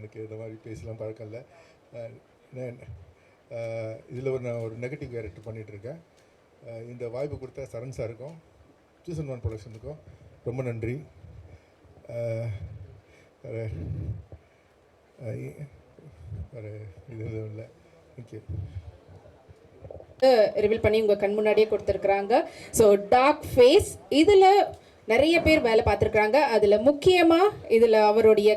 எனக்கு இந்த மாதிரி பேசலாம் பழக்கம் இல்லை. இதில் நான் ஒரு நெகட்டிவ் கேரக்டர் பண்ணிகிட்ருக்கேன். இந்த வாய்ப்பு கொடுத்த சரண் சாருக்கும் சூசன் ஒன் ப்ரொடக்ஷனுக்கும் ரொம்ப நன்றி. வேறு இது எதுவும் இல்லை. தேங்க்யூ. ரிவீல் பண்ணி உங்கள் கண் முன்னாடியே கொடுத்துருக்குறாங்க. ஸோ டார்க் ஃபேஸ் இதில் நிறைய பேர் வேலை பார்த்துருக்குறாங்க. அதில் முக்கியமாக இதில் அவருடைய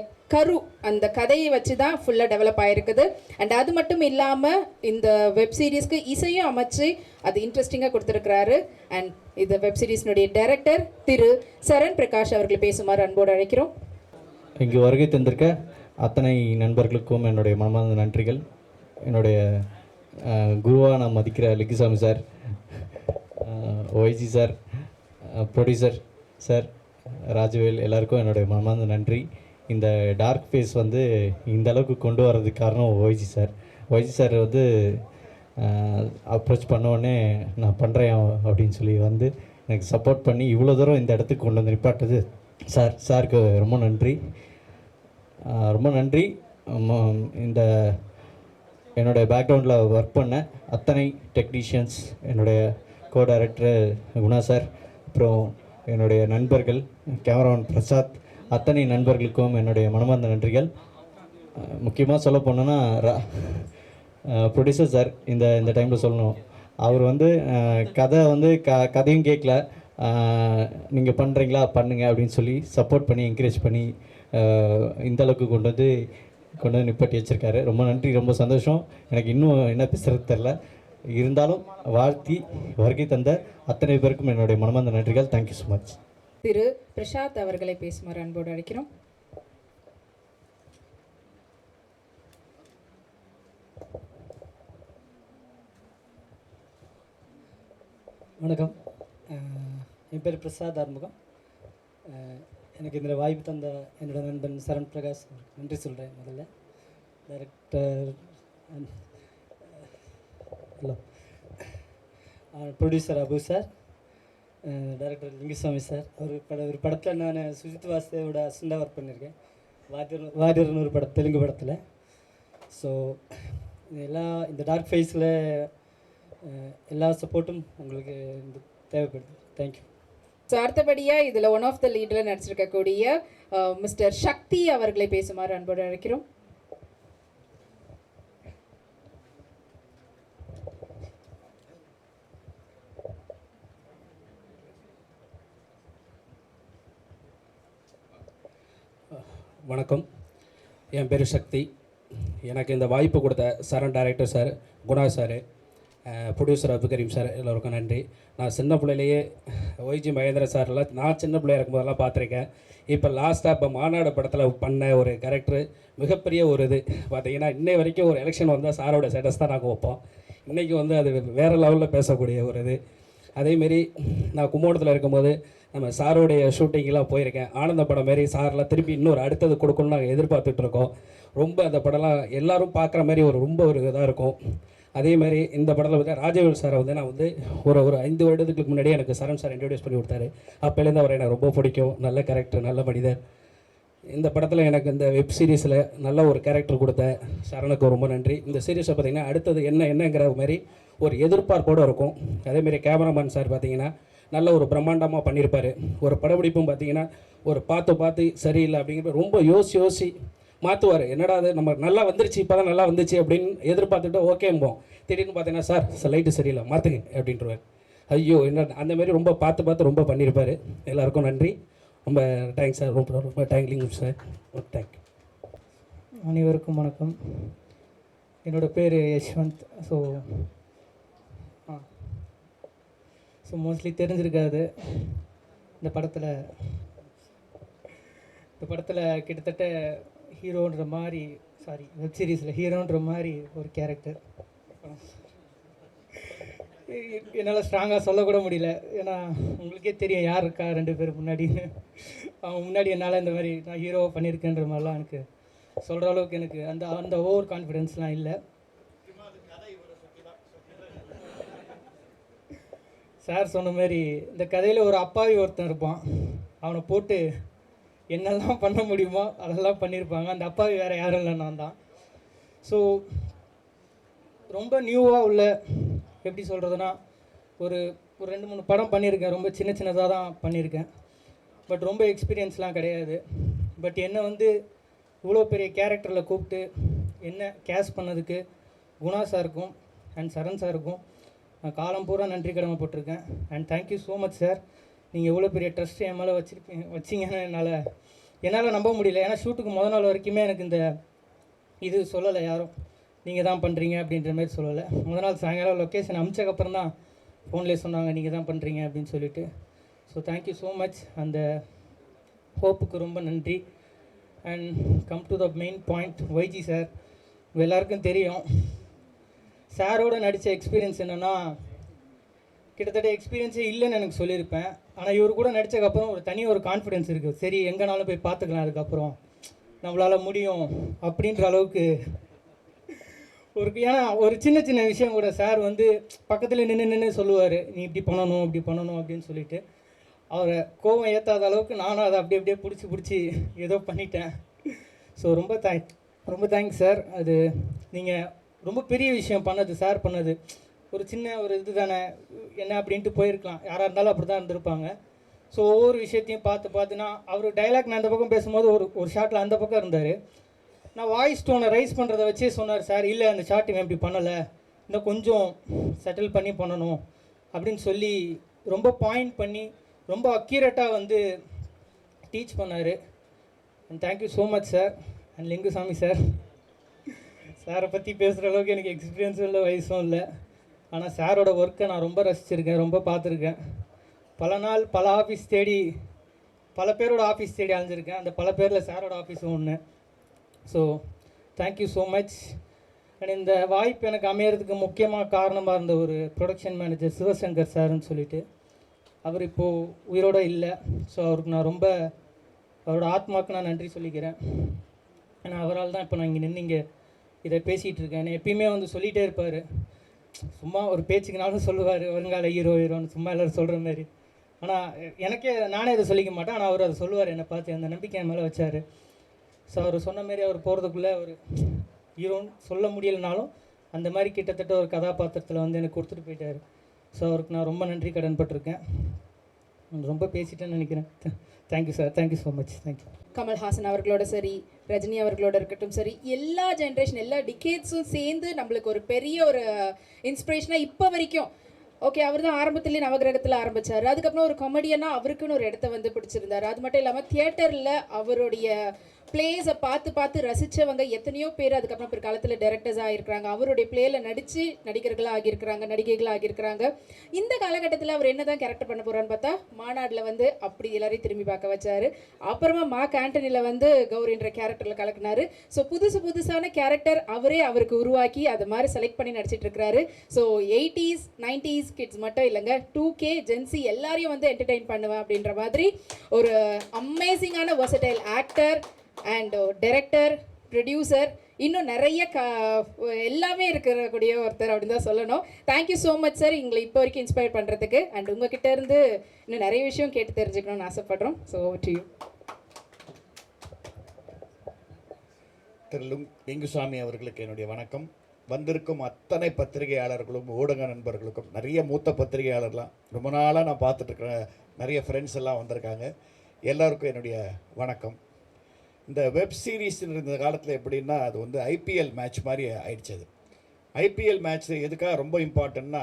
அந்த கதையை வச்சு தான் ஃபுல்லாக டெவலப் ஆகிருக்குது. அண்ட் அது மட்டும் இல்லாமல் இந்த வெப் சீரிஸ்க்கு இசையும் அமைச்சு அது இன்ட்ரெஸ்டிங்காக கொடுத்துருக்குறாரு. அண்ட் இந்த வெப் சீரிஸ்னுடைய டைரக்டர் திரு சரண் பிரகாஷ் அவர்களை பேசுமாறு அன்போடு அழைக்கிறோம். இங்கு வருகை தந்திருக்க அத்தனை நண்பர்களுக்கும் என்னுடைய மனமார்ந்த நன்றிகள். என்னுடைய குருவாக நான் மதிக்கிற Lingusamy sir, YG sir, producer sir, Rajavel, எல்லாருக்கும் என்னுடைய மனமார்ந்த நன்றி. இந்த டார்க் ஃபேஸ் வந்து இந்த அளவுக்கு கொண்டு வர்றதுக்கு காரணம் ஒய்ஜி சார். ஒய்ஜி சார் வந்து அப்ரோச் பண்ணோடனே நான் பண்ணுறேன் அப்படின்னு சொல்லி வந்து எனக்கு சப்போர்ட் பண்ணி இவ்வளோ தூரம் இந்த இடத்துக்கு கொண்டு வந்து நிப்பாட்டது சாருக்கு ரொம்ப நன்றி, ரொம்ப நன்றி. இந்த என்னுடைய பேக்ரவுண்டில் ஒர்க் பண்ண அத்தனை டெக்னீஷியன்ஸ், என்னுடைய கோ டைரக்டர் குணா சார், அப்புறம் என்னுடைய நண்பர்கள் கேமராமேன் பிரசாத், அத்தனை நண்பர்களுக்கும் என்னுடைய மனமார்ந்த நன்றிகள். முக்கியமாக சொல்ல போனோன்னா ப்ரொடியூசர் சார் இந்த டைமில் சொல்லணும். அவர் வந்து கதை வந்து கதையும் கேட்கல, நீங்கள் பண்ணுறீங்களா பண்ணுங்க அப்படின்னு சொல்லி சப்போர்ட் பண்ணி என்கரேஜ் பண்ணி இந்தளவுக்கு கொண்டு வந்து நிப்பாட்டி வச்சுருக்காரு. ரொம்ப நன்றி, ரொம்ப சந்தோஷம். எனக்கு இன்னும் என்ன பேசுகிறது தெரில. இருந்தாலும் வாழ்த்தி வருகை தந்த அத்தனை பேருக்கும் என்னுடைய மனமார்ந்த நன்றிகள். Thank you so much. Thiru Prasad அவர்களை பேசுமாறு அன்போடு அழைக்கிறோம். வணக்கம், என் பேர் பிரசாத் ஆறுமுகம். எனக்கு இந்த வாய்ப்பு தந்த என்னோட நண்பன் சரண் பிரகாஷ் நன்றி சொல்கிறேன். முதல்ல director hello producer Abu sir, director Lingusamy sir. ஒரு படத்தில் நான் சுஜித் வாசுதேவோட அசிஸ்டண்டாக ஒர்க் பண்ணியிருக்கேன். வாரியர்னு ஒரு தெலுங்கு படத்தில். ஸோ இந்த டார்க் ஃபேஸில் எல்லா சப்போர்ட்டும் உங்களுக்கு தேவைப்படுது. தேங்க்யூ. ஸோ அடுத்தபடியாக இதில் ஒன் ஆஃப் த லீடில் நடிச்சிருக்கக்கூடிய மிஸ்டர் சக்தி அவர்களை பேசுமாறு அன்போடு அழைக்கிறோம். வணக்கம், என் பேர் சக்தி. எனக்கு இந்த வாய்ப்பு கொடுத்த Saran director sir, Guna sir, producer Abdul Karim sir, எல்லோருக்கும் நன்றி. நான் சின்ன பிள்ளையிலேயே ஒய்ஜி மகேந்திர சார்லாம் நான் சின்ன பிள்ளையா இருக்கும்போதெல்லாம் பார்த்துருக்கேன். இப்போ லாஸ்ட்டாக இப்போ மாநாடு படத்தில் பண்ண ஒரு கேரக்டர் மிகப்பெரிய ஒரு இது பார்த்தீங்கன்னா, இன்னை வரைக்கும் ஒரு எலெக்ஷன் வந்தால் சாரோட ஸ்டேட்டஸ் தான் நாங்கள் வைப்போம். இன்றைக்கி வந்து அது வேறு லெவலில் பேசக்கூடிய ஒரு இது. அதேமாரி நான் கும்போணத்தில் இருக்கும்போது நம்ம சாரோடைய ஷூட்டிங்கெலாம் போயிருக்கேன். ஆனந்த படம் மாரி சாரெலாம் திருப்பி இன்னொரு அடுத்தது கொடுக்கணும்னு நாங்கள் எதிர்பார்த்துட்ருக்கோம். ரொம்ப அந்த படம்லாம் எல்லோரும் பார்க்குற மாதிரி ரொம்ப ஒரு இதாக இருக்கும். அதேமாதிரி இந்த படத்தில் வந்து ராஜவேல் சாரை வந்து நான் வந்து ஒரு 5 வருடத்துக்கு முன்னாடியே எனக்கு சரண் சார் இன்ட்ரடியூஸ் பண்ணி கொடுத்தாரு. அப்போலேருந்து அவரை எனக்கு ரொம்ப பிடிக்கும். நல்ல கேரக்டர், நல்ல மனிதர். இந்த படத்தில் எனக்கு இந்த வெப் சீரிஸில் நல்ல ஒரு கேரக்டர் கொடுத்த சரணுக்கு ரொம்ப நன்றி. இந்த சீரீஸை பார்த்திங்கன்னா அடுத்தது என்னங்கிற மாதிரி ஒரு எதிர்பார்ப்போடு இருக்கும். அதேமாரி கேமராமேன் சார் பார்த்திங்கன்னா நல்ல ஒரு பிரம்மாண்டமாக பண்ணியிருப்பார். ஒரு படப்பிடிப்பும் பார்த்திங்கன்னா ஒரு பார்த்து சரியில்லை அப்படிங்கிற ரொம்ப யோசி மாற்றுவார். என்னடா அது நம்ம நல்லா வந்துருச்சு, இப்போ தான் நல்லா வந்துச்சு அப்படின்னு எதிர்பார்த்துட்டு ஓகேம்போம். திடீர்னு பார்த்தீங்கன்னா சார் லைட்டு சரியில்லை மாற்றுங்க அப்படின்றவார். ஐயோ என்ன அந்தமாரி ரொம்ப பார்த்து ரொம்ப பண்ணியிருப்பார். எல்லாருக்கும் நன்றி, ரொம்ப தேங்க்ஸ் சார், ரொம்ப தேங்க்லிங் சார், தேங்க்யூ. அனைவருக்கும் வணக்கம். என்னோடய பேர் யஷ்வந்த். ஸோ மோஸ்ட்லி தெரிஞ்சிருக்காது. இந்த படத்தில் கிட்டத்தட்ட ஹீரோன்ற மாதிரி, வெப் சீரிஸில் ஹீரோன்ற மாதிரி ஒரு கேரக்டர். என்னால் ஸ்ட்ராங்காக சொல்லக்கூட முடியல. ஏன்னா உங்களுக்கே தெரியும் யார் இருக்கா 2 பேர் முன்னாடி. அவங்க முன்னாடி என்னால் இந்த மாதிரி நான் ஹீரோவாக பண்ணியிருக்கேன்ற மாதிரிலாம் எனக்கு சொல்கிற அளவுக்கு எனக்கு அந்த ஓவர் கான்ஃபிடென்ஸ்லாம் இல்லை. சார் சொன்ன மாதிரி இந்த கதையில் ஒரு அப்பாவி ஒருத்தன் இருப்பான். அவனை போட்டு என்னெல்லாம் பண்ண முடியுமோ அதெல்லாம் பண்ணியிருப்பாங்க. அந்த அப்பாவி வேறு யாரும் இல்லை, நான் தான். ஸோ ரொம்ப நியூவாக உள்ள, எப்படி சொல்கிறதுனா, ஒரு ஒரு 2-3 படம் பண்ணியிருக்கேன். ரொம்ப சின்னதாக தான் பண்ணியிருக்கேன். பட் ரொம்ப எக்ஸ்பீரியன்ஸ்லாம் கிடையாது. பட் என்னை வந்து இவ்வளோ பெரிய கேரக்டரில் கூப்பிட்டு என்ன கேஸ் பண்ணதுக்கு குணா சாருக்கும் அண்ட் சரண் சாருக்கும் நான் காலம் பூரா நன்றி கடமைப்பட்டிருக்கேன். And thank you so much sir. நீங்கள் எவ்வளோ பெரிய ட்ரஸ்ட் என் மேலே வச்சிங்கன்னு என்னால் நம்ப முடியல. ஏன்னா ஷூட்டுக்கு நாள் வரைக்குமே எனக்கு இந்த இது சொல்லலை யாரும், நீங்கள் தான் பண்ணுறீங்க அப்படின்ற மாதிரி சொல்லலை. நாள் சாயங்காலம் லொக்கேஷன் அமிச்சக்கப்புறம் தான் ஃபோன்லேயே சொன்னாங்க நீங்கள் தான் பண்ணுறீங்க அப்படின்னு சொல்லிட்டு. So thank you so much. அந்த ஹோப்புக்கு ரொம்ப நன்றி. And come to the main point, YG sir. எல்லாருக்கும் தெரியும் சாரோட நடித்த எக்ஸ்பீரியன்ஸ் என்னென்னா, கிட்டத்தட்ட எக்ஸ்பீரியன்ஸே இல்லைன்னு எனக்கு சொல்லியிருப்பேன். ஆனால் இவர் கூட நடித்ததுக்கப்புறம் ஒரு கான்ஃபிடென்ஸ் இருக்குது. சரி எங்கேனாலும் போய் பார்த்துக்கலாம், அதுக்கப்புறம் நம்மளால் முடியும் அப்படின்ற அளவுக்கு ஏன்னா ஒரு சின்ன விஷயம் கூட சார் வந்து பக்கத்தில் நின்று சொல்லுவார், நீ இப்படி பண்ணணும் அப்படின்னு சொல்லிட்டு. அவரை கோவம் ஏற்றாத அளவுக்கு நானும் அதை அப்படியே பிடிச்சி ஏதோ பண்ணிட்டேன். ஸோ ரொம்ப தேங்க்ஸ் சார். அது நீங்கள் ரொம்ப பெரிய விஷயம் பண்ணது சார் பண்ணது. ஒரு சின்ன இது தானே என்ன அப்படின்ட்டு போயிருக்கலாம், யாராக இருந்தாலும் அப்படி தான் இருந்திருப்பாங்க. ஸோ ஒவ்வொரு விஷயத்தையும் பார்த்து நான் அவர் டைலாக் நான் அந்த பக்கம் பேசும்போது ஒரு ஷாட்டில் அந்த பக்கம் இருந்தார். நான் வாய்ஸ் டோனை ரைஸ் பண்ணுறதை வச்சே சொன்னார் சார், இல்லை அந்த ஷாட் இவன் இப்படி பண்ணலை, இன்னும் கொஞ்சம் செட்டில் பண்ணி பண்ணணும் அப்படின்னு சொல்லி ரொம்ப பாயிண்ட் பண்ணி ரொம்ப அக்யூரேட்டாக வந்து டீச் பண்ணார். And thank you so much sir. And Lingusamy sir, சாரை பற்றி பேசுகிற அளவுக்கு எனக்கு எக்ஸ்பீரியன்ஸும் இல்லை, வயசும் இல்லை. ஆனால் சாரோட ஒர்க்கை நான் ரொம்ப ரசிச்சிருக்கேன், ரொம்ப பார்த்துருக்கேன். பல நாள் பல ஆஃபீஸ் தேடி, பல பேரோட ஆஃபீஸ் தேடி அலைஞ்சிருக்கேன். அந்த பல பேரில் சாரோட ஆஃபீஸும் ஒன்று. So thank you so much. And இந்த வாய்ப்பு எனக்கு அமையறதுக்கு முக்கியமாக காரணமாக இருந்த ஒரு ப்ரொடக்ஷன் மேனேஜர் சிவசங்கர் சார்னு சொல்லிட்டு, அவர் இப்போது உயிரோடு இல்லை. ஸோ அவருக்கு நான் ரொம்ப, அவரோட ஆத்மாவுக்கு நான் நன்றி சொல்லிக்கிறேன். ஏன்னா அவரால் தான் இப்போ நான் இங்கே நின்று இதை பேசிகிட்டு இருக்கேன். எப்பயுமே வந்து சொல்லிகிட்டே இருப்பார், சும்மா ஒரு பேச்சுக்குனாலும் சொல்லுவார் வருங்கால ஹீரோன்னு சும்மா எல்லோரும் சொல்கிற மாதிரி. ஆனால் நானே அதை சொல்லிக்க மாட்டேன், ஆனால் அவர் அதை சொல்லுவார் என்னை பார்த்து. அந்த நம்பிக்கை என் மேலே வச்சார். ஸோ அவர் சொன்ன மாதிரி அவர் போகிறதுக்குள்ளே அவர் ஹீரோன்னு சொல்ல முடியலைனாலும் அந்த மாதிரி கிட்டத்தட்ட ஒரு கதாபாத்திரத்தில் வந்து எனக்கு கொடுத்துட்டு போயிட்டார். ஸோ அவருக்கு நான் ரொம்ப நன்றி கடன்பட்டிருக்கேன். ரொம்ப பேசிட்டேன்னு நினைக்கிறேன். Thank you sir, thank you so much. Thank you. Kamal Haasan அவர்களோட சரி, ரஜினி அவர்களோட இருக்கட்டும் சரி, எல்லா ஜென்ரேஷன் எல்லா டிகேட்ஸும் சேர்ந்து நம்மளுக்கு ஒரு பெரிய ஒரு இன்ஸ்பிரேஷனாக இப்போ வரைக்கும். ஓகே, அவர் தான் ஆரம்பத்துலேயே நவகிரகத்தில் ஆரம்பித்தார். அதுக்கப்புறம் ஒரு காமெடியனாக அவருக்குன்னு ஒரு இடத்த வந்து பிடிச்சிருந்தார். அது மட்டும் இல்லாமல் தியேட்டரில் அவருடைய பிளேஸை பார்த்து ரசித்தவங்க எத்தனையோ பேர் அதுக்கப்புறம் பிற்காலத்தில் டைரக்டர்ஸாக ஆகியிருக்கிறாங்க. அவருடைய பிளேயில் நடித்து நடிகர்களாக ஆகியிருக்கிறாங்க, நடிகைகளாக ஆகியிருக்கிறாங்க. இந்த காலகட்டத்தில் அவர் என்ன தான் கேரக்டர் பண்ண போகிறான்னு பார்த்தா மாநாட்டில் வந்து அப்படி எல்லாரையும் திரும்பி பார்க்க வச்சார். அப்புறமா மார்க் ஆண்டனியில் வந்து கௌரின்ற கேரக்டரில் கலக்குனாரு. ஸோ புதுசான கேரக்டர் அவருக்கு உருவாக்கி அது மாதிரி செலக்ட் பண்ணி நடிச்சிட்டு இருக்கிறாரு. ஸோ 80s 90s கிட்ஸ் மட்டும் இல்லைங்க, 2K ஜென்சி எல்லாரையும் வந்து என்டர்டெயின் பண்ணுவேன் அப்படின்ற மாதிரி ஒரு அமேசிங்கான versatile actor and director, producer, இன்னும் நிறைய எல்லாமே இருக்கக்கூடிய ஒருத்தர் அப்படின்னு தான் சொல்லணும். தேங்க்யூ ஸோ மச் சார், எங்களை இப்போ வரைக்கும் இன்ஸ்பயர் பண்ணுறதுக்கு. அண்ட் உங்ககிட்ட இருந்து இன்னும் நிறைய விஷயம் கேட்டு தெரிஞ்சுக்கணும்னு ஆசைப்படுறோம். So to you. Thiru Lingusamy அவர்களுக்கு என்னுடைய வணக்கம். வந்திருக்கும் அத்தனை பத்திரிகையாளர்களும் ஊடக நண்பர்களுக்கும், நிறைய மூத்த பத்திரிகையாளர்லாம் ரொம்ப நாளாக நான் பார்த்துட்ருக்கிற நிறைய ஃப்ரெண்ட்ஸ் எல்லாம் வந்திருக்காங்க. எல்லாருக்கும் என்னுடைய வணக்கம். இந்த வெப் சீரிஸ் இருந்த காலத்தில் எப்படின்னா, அது வந்து ஐபிஎல் மேட்ச் மாதிரி ஆயிடுச்சு. அது ஐபிஎல் மேட்ச் எதுக்காக ரொம்ப இம்பார்ட்டன்னா,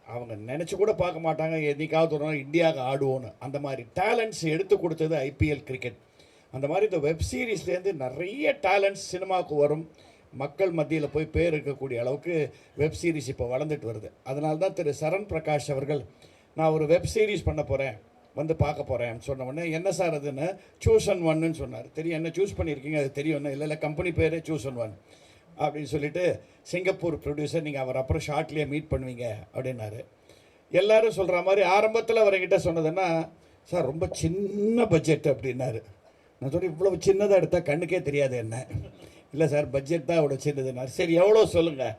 அவங்க நினச்சி கூட பார்க்க மாட்டாங்க என்னைக்காவது ஒரு நாள் இந்தியாவுக்கு ஆடுவோன்னு. அந்த மாதிரி டேலண்ட்ஸ் எடுத்து கொடுத்தது ஐபிஎல் கிரிக்கெட். அந்த மாதிரி இந்த வெப் சீரிஸ்லேருந்து நிறைய டேலண்ட்ஸ் சினிமாவுக்கு வரும், மக்கள் மத்தியில் போய் பேர் இருக்கக்கூடிய அளவுக்கு வெப் சீரிஸ் இப்போ வளர்ந்துட்டு வருது. அதனால தான் திரு சரண் பிரகாஷ் அவர்கள், நான் ஒரு வெப் சீரிஸ் பண்ண போகிறேன், வந்து பார்க்க போகிறேன் சொன்ன உடனே, என்ன சார் அதுன்னு, சூசன் ஒன்னு சொன்னார். தெரியும், என்ன சூஸ் பண்ணியிருக்கீங்க அது தெரியும். இல்லை கம்பெனி பேரே சூசன் ஒன் அப்படின்னு சொல்லிட்டு, சிங்கப்பூர் ப்ரொடியூசர், நீங்கள் அவர் அப்புறம் ஷார்ட்லேயே மீட் பண்ணுவீங்க அப்படின்னாரு. எல்லோரும் சொல்கிற மாதிரி ஆரம்பத்தில் அவர்கிட்ட சொன்னதுன்னா, சார் ரொம்ப சின்ன பட்ஜெட் அப்படின்னாரு. நான் சொல்கிறேன், இவ்வளோ சின்னதாக எடுத்தால் கண்ணுக்கே தெரியாது என்ன. இல்லை சார் பட்ஜெட் தான் இவ்வளோ சின்னதுன்னாரு. சரி எவ்வளோ சொல்லுங்கள்,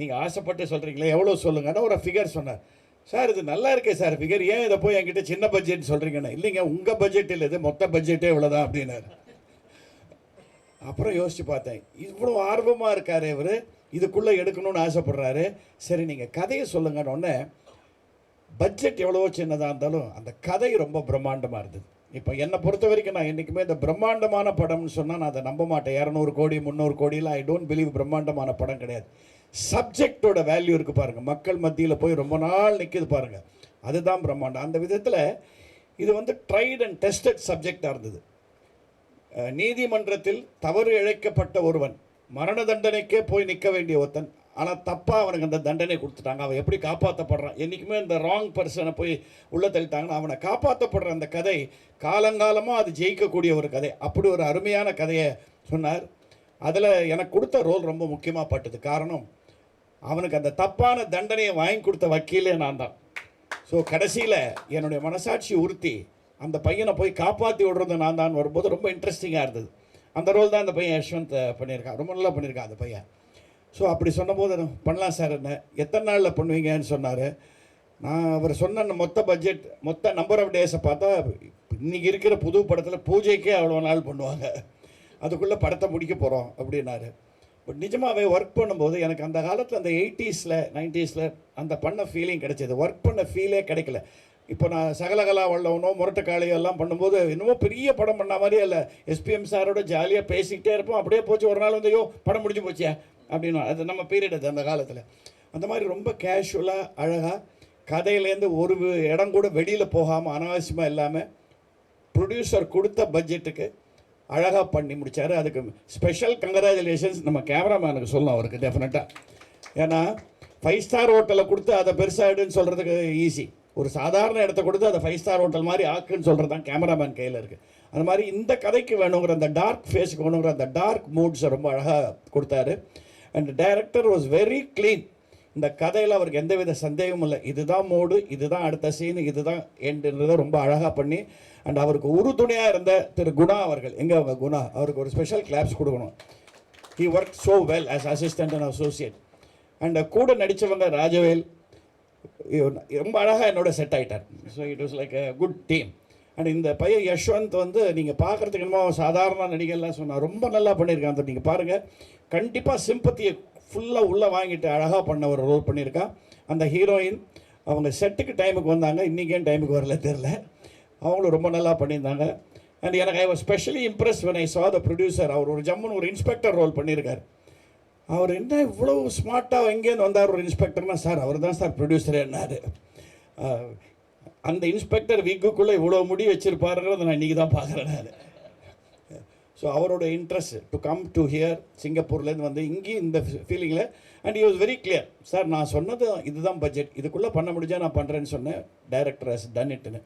நீங்கள் ஆசைப்பட்டு சொல்கிறீங்களே எவ்வளோ சொல்லுங்கன்னா ஒரு ஃபிகர் சொன்னார். சார் இது நல்லா இருக்கே சார் ஃபிகர், ஏன் இதை போய் என்கிட்ட சின்ன பட்ஜெட் சொல்கிறீங்கண்ணா? இல்லைங்க, உங்கள் பட்ஜெட் இல்லை, இது மொத்த பட்ஜெட்டே இவ்வளோதான் அப்படின்னாரு. அப்புறம் யோசித்து பார்த்தேன், இவ்வளோ ஆர்வமாக இருக்காரு இவர், இதுக்குள்ளே எடுக்கணும்னு ஆசைப்படுறாரு. சரி நீங்கள் கதையை சொல்லுங்கன்னு. பட்ஜெட் எவ்வளவோ சின்னதாக இருந்தாலும் அந்த கதை ரொம்ப பிரம்மாண்டமாக இருந்தது. இப்போ என்னை பொறுத்த வரைக்கும் நான் என்றைக்குமே இந்த பிரம்மாண்டமான படம்னு சொன்னால் நான் அதை நம்ப மாட்டேன். 200 கோடி 300 கோடியில் ஐ டோன்ட் பிலீவ் பிரம்மாண்டமான படம் கிடையாது. சப்ஜெக்டோட வேல்யூ இருக்குது பாருங்கள், மக்கள் மத்தியில் போய் ரொம்ப நாள் நிற்கிது பாருங்கள், அதுதான் பிரம்மாண்டம். அந்த விதத்தில் இது வந்து ட்ரைட் அண்ட் டெஸ்டட் சப்ஜெக்டாக இருந்தது. நீதிமன்றத்தில் தவறு இழைக்கப்பட்ட ஒருவன், மரண தண்டனைக்கே போய் நிற்க வேண்டிய ஒருத்தன், ஆனால் தப்பாக அவனுக்கு அந்த தண்டனை கொடுத்துட்டாங்க. அவன் எப்படி காப்பாற்றப்படுறான்? என்றைக்குமே இந்த ராங் பர்சனை போய் உள்ளே தள்ளிட்டாங்கன்னா அவனை காப்பாற்றப்படுற அந்த கதை காலங்காலமாக அது ஜெயிக்கக்கூடிய ஒரு கதை. அப்படி ஒரு அருமையான கதையை சொன்னார். அதில் எனக்கு கொடுத்த ரோல் ரொம்ப முக்கியமாக பட்டது. காரணம், அவனுக்கு அந்த தப்பான தண்டனையை வாங்கி கொடுத்த வக்கீலே நான் தான். ஸோ கடைசியில் என்னுடைய மனசாட்சி உறுத்தி அந்த பையனை போய் காப்பாற்றி விடுறது நான் தான் வரும்போது ரொம்ப இன்ட்ரெஸ்டிங்காக இருந்தது. அந்த ரோல் தான் அந்த பையன் யஷ்வந்த் பண்ணியிருக்கான், ரொம்ப நல்லா பண்ணியிருக்கான் அந்த பையன். ஸோ அப்படி சொன்னபோது பண்ணலாம் சார், என்ன எத்தனை நாளில் பண்ணுவீங்கன்னு சொன்னார். நான் அவர் சொன்ன மொத்த பட்ஜெட், மொத்த நம்பர் ஆஃப் டேஸை பார்த்தா இன்றைக்கி இருக்கிற புது படத்தில் பூஜைக்கே அவ்வளோ நாள் பண்ணுவாங்க, அதுக்குள்ளே படத்தை முடிக்க போகிறோம் அப்படின்னாரு. பட் நிஜமாகவே ஒர்க் பண்ணும்போது எனக்கு அந்த காலத்தில் அந்த 80s 90s அந்த பண்ண ஃபீலிங் கிடைச்சது. ஒர்க் பண்ண ஃபீலே கிடைக்கல. இப்போ நான் சகலகலா வல்லவனோ முரட்டுக்காளியோ எல்லாம் பண்ணும்போது இன்னமும் பெரிய படம் பண்ண மாதிரியே இல்லை. எஸ்பிஎம் சாரோட ஜாலியாக பேசிக்கிட்டே இருப்போம். அப்படியே போச்சு, ஒரு நாள் வந்து ஐயோ படம் முடிஞ்சு போச்சியா அப்படின்னு. அது நம்ம பீரியட் அது அந்த காலத்தில். அந்த மாதிரி ரொம்ப கேஷுவலாக அழகாக கதையிலேருந்து ஒரு இடம் கூட வெளியில் போகாமல் அனாவசியமாக இல்லாமல் ப்ரொடியூசர் கொடுத்த பட்ஜெட்டுக்கு அழகாக பண்ணி முடித்தார். அதுக்கு ஸ்பெஷல் கங்க்ராச்சுலேஷன்ஸ் நம்ம கேமராமேனுக்கு சொல்லணும் அவருக்கு டெஃபினட்டாக. ஏன்னா 5 ஸ்டார் ஹோட்டலில் கொடுத்து அதை பெருசாகிடுன்னு சொல்கிறதுக்கு ஈஸி. ஒரு சாதாரண இடத்த கொடுத்து அதை 5 ஸ்டார் ஹோட்டல் மாதிரி ஆக்குன்னு சொல்கிறது தான் கேமராமேன் கையில் இருக்குது. அந்த மாதிரி இந்த கதைக்கு வேணுங்கிற அந்த டார்க் ஃபேஸுக்கு வேணுங்கிற அந்த டார்க் மூட்ஸை ரொம்ப அழகாக கொடுத்தாரு. And director was very clean. இந்த கதையில் அவருக்கு எந்தவித சந்தேகமும் இல்லை, இதுதான் மோடு, இதுதான் அடுத்த சீனு, இதுதான் எண்டுன்றதை ரொம்ப அழகாக பண்ணி. அண்ட் அவருக்கு உறுதுணையாக இருந்த திரு குணா அவர்கள், எங்கே அவங்க குணா, அவருக்கு ஒரு ஸ்பெஷல் கிளாப்ஸ் கொடுக்கணும். He work so well as assistant and associate. And கூட நடித்தவங்க ராஜவேல் ரொம்ப அழகாக என்னோட செட் ஆகிட்டார். So it was like a good team. And இந்த பையன் யஷ்வந்த் வந்து நீங்கள் பார்க்குறதுக்கு என்னமோ சாதாரண நடிகர்லாம் சொன்னால் ரொம்ப நல்லா பண்ணியிருக்கான். அந்த நீங்கள் பாருங்கள், கண்டிப்பாக சிம்பத்தியை ஃபுல்லாக உள்ளே வாங்கிட்டு அழகாக பண்ண ஒரு ரோல் பண்ணியிருக்கான். அந்த ஹீரோயின் அவங்க செட்டுக்கு டைமுக்கு வந்தாங்க, இன்றைக்கேன் டைமுக்கு வரல தெரில, அவங்களும் ரொம்ப நல்லா பண்ணியிருந்தாங்க. அண்ட் எனக்கு I was specially Impress when I saw the producer. அவர் ஒரு ஜம்முன்னு ஒரு இன்ஸ்பெக்டர் ரோல் பண்ணியிருக்கார். அவர் என்ன இவ்வளோ ஸ்மார்ட்டாக எங்கேருந்து வந்தார் ஒரு இன்ஸ்பெக்டர்னா, சார் அவர் தான் சார் ப்ரொடியூசர் என்னார். அந்த இன்ஸ்பெக்டர் வீக்குக்குள்ளே இவ்வளோ முடி வச்சுருப்பாருங்கிறத நான் இன்றைக்கி தான் பார்க்குறேன் நான். ஸோ அவரோட interest to come to here, சிங்கப்பூர்லேருந்து வந்து இங்கேயும் இந்த ஃபீலிங்கில். And he was very clear, sir நான் சொன்னது இதுதான் பட்ஜெட், இதுக்குள்ளே பண்ண முடிஞ்சால் நான் பண்ணுறேன்னு சொன்னேன், டைரக்டர் ஹஸ் டன் இட்னு.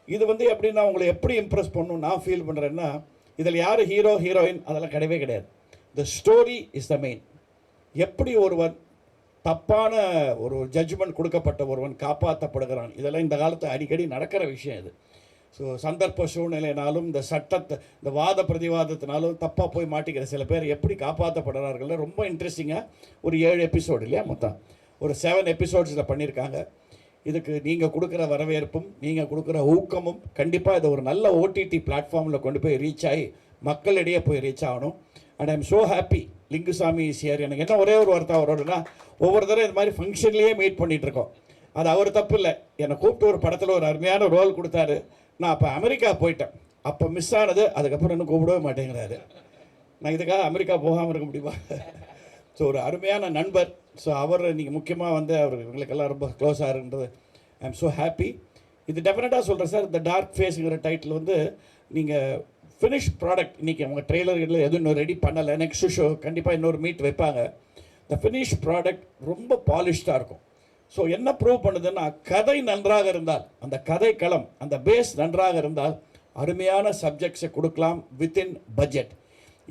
இது வந்து எப்படின்னா உங்களை எப்படி இம்ப்ரெஸ் பண்ணணும் நான் ஃபீல் பண்ணுறேன்னா, இதில் யார் ஹீரோ ஹீரோயின் அதெல்லாம் கிடையவே கிடையாது. The story is the main. எப்படி ஒருவன் தப்பான ஒரு ஜட்ஜ்மெண்ட் கொடுக்கப்பட்ட ஒருவன் காப்பாற்றப்படுகிறான், இதெல்லாம் இந்த காலத்தில் அடிக்கடி நடக்கிற விஷயம் இது. ஸோ சந்தர்ப்ப சூழ்நிலைனாலும் இந்த சட்டத்தை இந்த வாத பிரதிவாதத்தினாலும் தப்பாக போய் மாட்டிக்கிற சில பேர் எப்படி காப்பாற்றப்படுறார்கள் ரொம்ப இன்ட்ரெஸ்டிங்காக ஒரு 7 எபிசோடு இல்லையா, மொத்தம் ஒரு 7 எபிசோட்ஸில் பண்ணியிருக்காங்க. இதுக்கு நீங்கள் கொடுக்குற வரவேற்பும் நீங்கள் கொடுக்குற ஊக்கமும் கண்டிப்பாக இதை ஒரு நல்ல ஓடிடி பிளாட்ஃபார்மில் கொண்டு போய் ரீச் ஆகி மக்களிடையே போய் ரீச் ஆகணும். And I am so happy Lingusamy is here. எனக்கு என்ன ஒரே ஒரு வார்த்தை அவரோடனா, ஒவ்வொரு தடவை இது மாதிரி ஃபங்க்ஷன்லேயே மீட் பண்ணிகிட்ருக்கோம். அது அவர் தப்பு இல்லை. என்னை கூப்பிட்டு ஒரு படத்தில் ஒரு அருமையான ரோல் கொடுத்தாரு. நான் அப்போ அமெரிக்கா போயிட்டேன், அப்போ மிஸ் ஆனது, அதுக்கப்புறம் இன்னும் கூப்பிடவே மாட்டேங்கிறாரு. நான் இதுக்காக அமெரிக்கா போகாமல் இருக்க முடியுமா? ஸோ ஒரு அருமையான நண்பர். ஸோ அவர் நீங்கள் முக்கியமாக வந்து அவர் எங்களுக்கெல்லாம் ரொம்ப க்ளோஸாக இருன்றது ஐ எம் ஸோ ஹாப்பி. இது டெஃபினட்டாக சொல்கிறேன் சார், இந்த டார்க் ஃபேஸுங்கிற டைட்டில் வந்து நீங்கள் ஃபினிஷ் ப்ராடக்ட், இன்றைக்கி அவங்க ட்ரெய்லர்களில் எதுவும் இன்னும் ரெடி பண்ணலை, நெக்ஸ்ட் ஷோ கண்டிப்பாக இன்னொரு மீட் வைப்பாங்க. இந்த ஃபினிஷ் ப்ராடக்ட் ரொம்ப பாலிஷ்டாக இருக்கும். ஸோ என்ன ப்ரூவ் பண்ணுதுன்னா, கதை நன்றாக இருந்தால், அந்த கதை களம் அந்த பேஸ் நன்றாக இருந்தால் அருமையான சப்ஜெக்ட்ஸை கொடுக்கலாம் வித்தின் பட்ஜெட்.